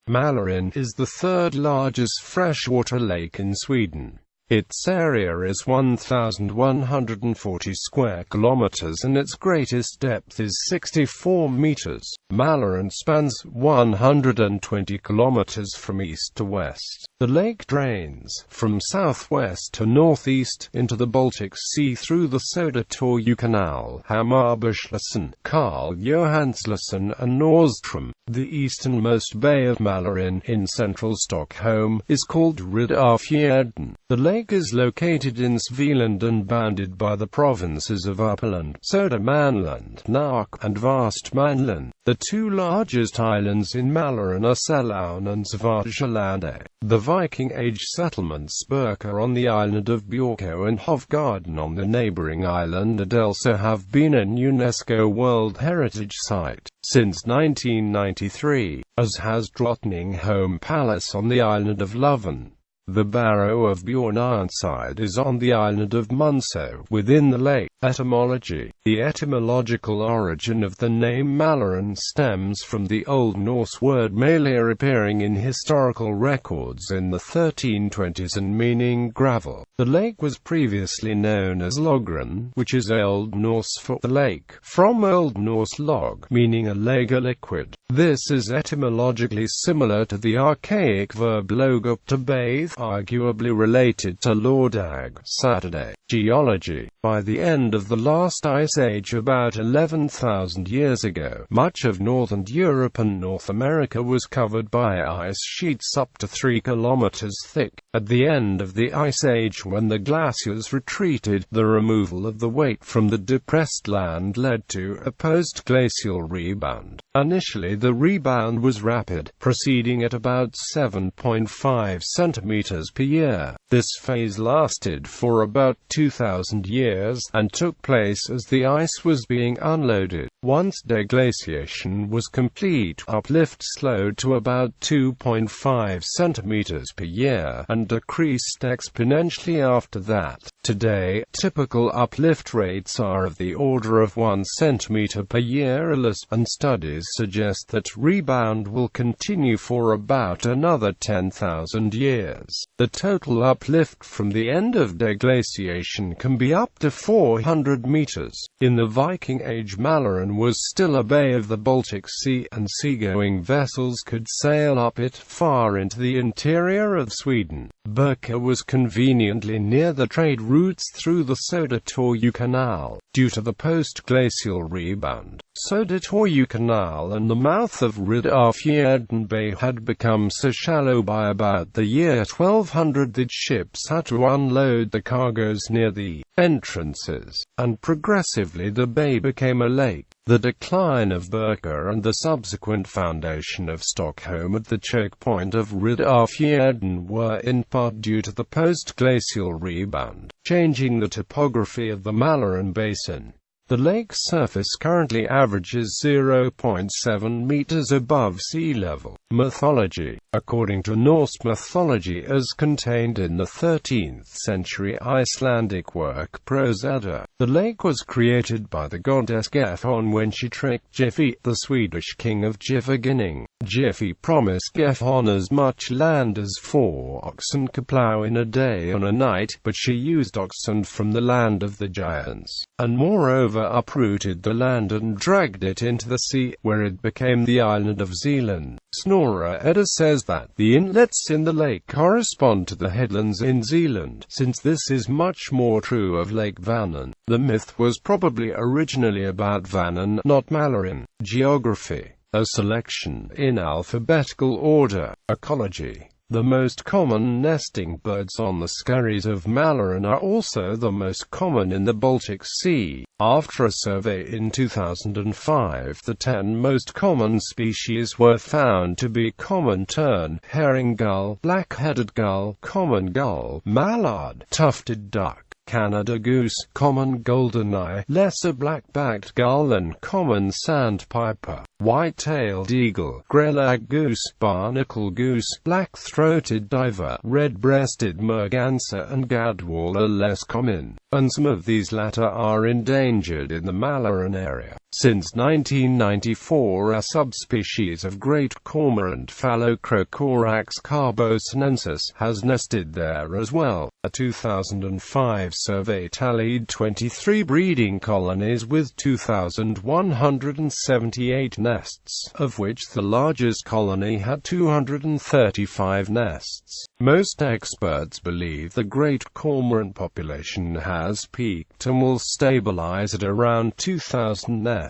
Mälaren is the third largest freshwater lake in Sweden. Its area is 1,140 square kilometers and its greatest depth is 64 meters. Mälaren spans 120 kilometers from east to west. The lake drains from southwest to northeast into the Baltic Sea through the Södertälje Canal, Hammarbyslussen, Karl Johansslussen and Norrström. The easternmost bay of Mälaren, in central Stockholm, is called Truedson. The lake is located in Svealand and bounded by the provinces of Uppland, Södermanland, Närke, and Västmanland. The two largest islands in Mälaren are Sälen and Södertälje. The Viking Age settlements Birka on the island of Björkö and Hovgarden on the neighboring island Adelso have been an UNESCO World Heritage Site since 1993, as has Drottningholm Palace on the island of Löven. The barrow of Björnarnside is on the island of Munsö, within the lake. Etymology. The etymological origin of the name Mälaren stems from the Old Norse word Mælir appearing in historical records in the 1320s and meaning gravel. The lake was previously known as Logren, which is Old Norse for the lake, from Old Norse log, meaning a lake, a liquid. This is etymologically similar to the archaic verb loga, to bathe, arguably related to lördag, Saturday. Geology. By the end of the last ice age about 11,000 years ago, much of northern Europe and North America was covered by ice sheets up to 3 kilometers thick. At the end of the ice age, when the glaciers retreated, the removal of the weight from the depressed land led to a post-glacial rebound. Initially the rebound was rapid, proceeding at about 7.5 centimeters per year. This phase lasted for about 2,000 years, and took place as the ice was being unloaded. Once deglaciation was complete, uplift slowed to about 2.5 centimeters per year, and decreased exponentially after that. Today, typical uplift rates are of the order of 1 centimeter per year or less, and studies suggest that rebound will continue for about another 10,000 years. The total uplift from the end of deglaciation can be up to 400 meters. In the Viking Age, Mälaren was still a bay of the Baltic Sea, and seagoing vessels could sail up it far into the interior of Sweden. Birka was conveniently near the trade routes through the Södertälje Canal. Due to the post-glacial rebound, Södertälje Canal and the mouth of Truedson Bay had become so shallow by about the year 1200 that ships had to unload the cargoes near the entrances, and progressively the bay became a lake. The decline of Birka and the subsequent foundation of Stockholm at the choke point of Truedson were in part due to the post-glacial rebound, changing the topography of the Mälaren basin. The lake's surface currently averages 0.7 meters above sea level. Mythology. According to Norse mythology as contained in the 13th century Icelandic work Prose-Edda, the lake was created by the goddess Gefjon when she tricked Gifi, the Swedish king of Giffarginning. Gifi promised Gefjon as much land as 4 oxen could plow in a day and a night, but she used oxen from the land of the giants, and moreover uprooted the land and dragged it into the sea, where it became the island of Zealand. Snorre-Edda says that the inlets in the lake correspond to the headlands in Zealand, since this is much more true of Lake Vänern. The myth was probably originally about Vänern, not Mälaren. Geography. A selection in alphabetical order. Ecology. The most common nesting birds on the skerries of Mälaren are also the most common in the Baltic Sea. After a survey in 2005, the 10 most common species were found to be common tern, herring gull, black-headed gull, common gull, mallard, tufted duck, Canada goose, common goldeneye, lesser black-backed gull and common sandpiper, white-tailed eagle, greylag goose, barnacle goose, black-throated diver, red-breasted merganser and gadwall are less common, and some of these latter are endangered in the Mälaren area. Since 1994 a subspecies of great cormorant Phallocrocorax carbosinensis has nested there as well. A 2005 survey tallied 23 breeding colonies with 2,178 nests, of which the largest colony had 235 nests. Most experts believe the great cormorant population has peaked and will stabilize at around 2,000 nests.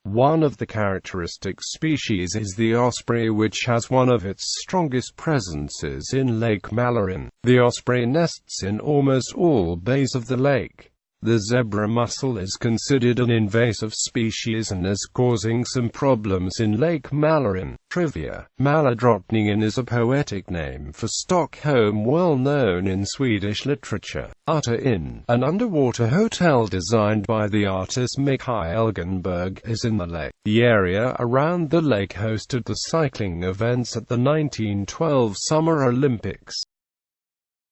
One of the characteristic species is the osprey, which has one of its strongest presences in Lake Mälaren. The osprey nests in almost all bays of the lake. The zebra mussel is considered an invasive species and is causing some problems in Lake Mälaren. Trivia: Mälardrottningen is a poetic name for Stockholm, well known in Swedish literature. Utter Inn, an underwater hotel designed by the artist Mikael Gunberg, is in the lake. The area around the lake hosted the cycling events at the 1912 Summer Olympics.